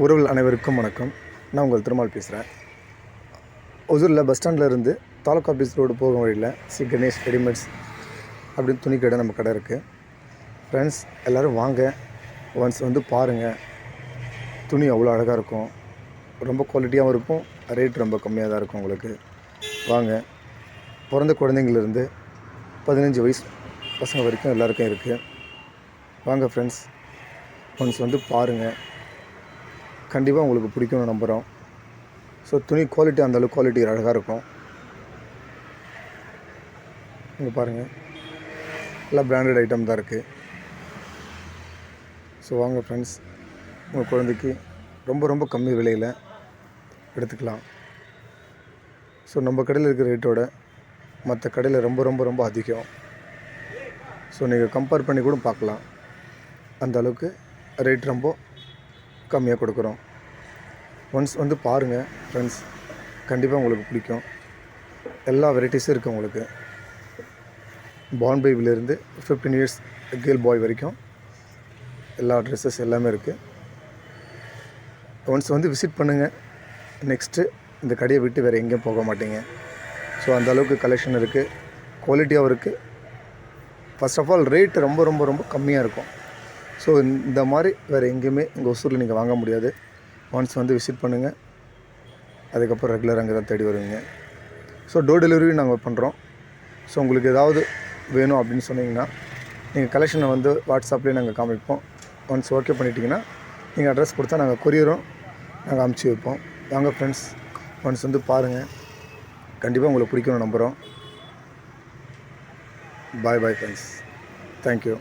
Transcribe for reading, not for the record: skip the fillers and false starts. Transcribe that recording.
உறவுகள் அனைவருக்கும் வணக்கம். நான் உங்கள் திருமால் பேசுகிறேன். ஒசூரில் பஸ் ஸ்டாண்டில் இருந்து தாலுக்கா ஆஃபீஸ் ரோடு போகும் வழியில் ஸ்ரீ கணேஷ் ரெடிமேட்ஸ் அப்படின்னு துணி கடை நம்ம கடை இருக்குது. ஃப்ரெண்ட்ஸ் எல்லோரும் வாங்க, ஒன்ஸ் வந்து பாருங்கள். துணி அவ்வளோ அழகாக இருக்கும், ரொம்ப குவாலிட்டியாகவும் இருக்கும், ரேட் ரொம்ப கம்மியாக தான் இருக்கும். உங்களுக்கு வாங்க. பிறந்த குழந்தைங்கள்லேருந்து 15 வயசு பசங்க வரைக்கும் எல்லாருக்கும் இருக்குது. வாங்க ஃப்ரெண்ட்ஸ், ஒன்ஸ் வந்து பாருங்கள். கண்டிப்பாக உங்களுக்கு பிடிக்கும்னு நம்புகிறோம். ஸோ துணி குவாலிட்டி அந்தளவுக்கு குவாலிட்டி அழகாக இருக்கும். இங்கே பாருங்கள், எல்லாம் பிராண்டட் ஐட்டம் தான் இருக்குது. ஸோ வாங்க ஃப்ரெண்ட்ஸ், உங்கள் குழந்தைக்கு ரொம்ப ரொம்ப கம்மி விலையில் எடுத்துக்கலாம். ஸோ நம்ம கடையில் இருக்கிற ரேட்டோட மற்ற கடையில் ரொம்ப ரொம்ப ரொம்ப அதிகம். ஸோ நீங்கள் கம்பேர் பண்ணி கூட பார்க்கலாம். அந்த அளவுக்கு ரேட் ரொம்ப கம்மியாக கொடுக்குறோம். ஒன்ஸ் வந்து பாருங்கள் ஃப்ரெண்ட்ஸ், கண்டிப்பாக உங்களுக்கு பிடிக்கும். எல்லா வெரைட்டிஸும் இருக்குது உங்களுக்கு. பார்ன் பேபிலேருந்து 15 இயர்ஸ் கேர்ள் பாய் வரைக்கும் எல்லா ட்ரெஸ்ஸஸ் எல்லாமே இருக்குது. ஒன்ஸ் வந்து விசிட் பண்ணுங்கள். நெக்ஸ்ட்டு இந்த கடையை விட்டு வேறு எங்கேயும் போக மாட்டீங்க. ஸோ அந்த அளவுக்கு கலெக்ஷன் இருக்குது, குவாலிட்டியாகவும் இருக்குது. ஃபர்ஸ்ட் ஆஃப் ஆல் ரேட்டு ரொம்ப ரொம்ப ரொம்ப கம்மியாக இருக்கும். ஸோ இந்த மாதிரி வேறு எங்கேயுமே இங்கே ஒசூரில் நீங்கள் வாங்க முடியாது. ஒன்ஸ் வந்து விசிட் பண்ணுங்கள். அதுக்கப்புறம் ரெகுலர் அங்கே தான் தேடி வருவீங்க. ஸோ டோர் டெலிவரி நாங்கள் பண்ணுறோம். ஸோ உங்களுக்கு ஏதாவது வேணும் அப்படின்னு சொன்னீங்கன்னா நீங்கள் கலெக்ஷனை வந்து வாட்ஸ்அப்லேயே நாங்கள் காமிப்போம். ஒன்ஸ் ஓகே பண்ணிட்டீங்கன்னா நீங்கள் அட்ரஸ் கொடுத்தா நாங்கள் கொரியரும் நாங்கள் அமுச்சு வைப்போம். வாங்க ஃப்ரெண்ட்ஸ், ஒன்ஸ் வந்து பாருங்கள். கண்டிப்பாக உங்களுக்கு பிடிக்கும்னு நம்புகிறோம். பாய் பாய் ஃப்ரெண்ட்ஸ், தேங்க்யூ.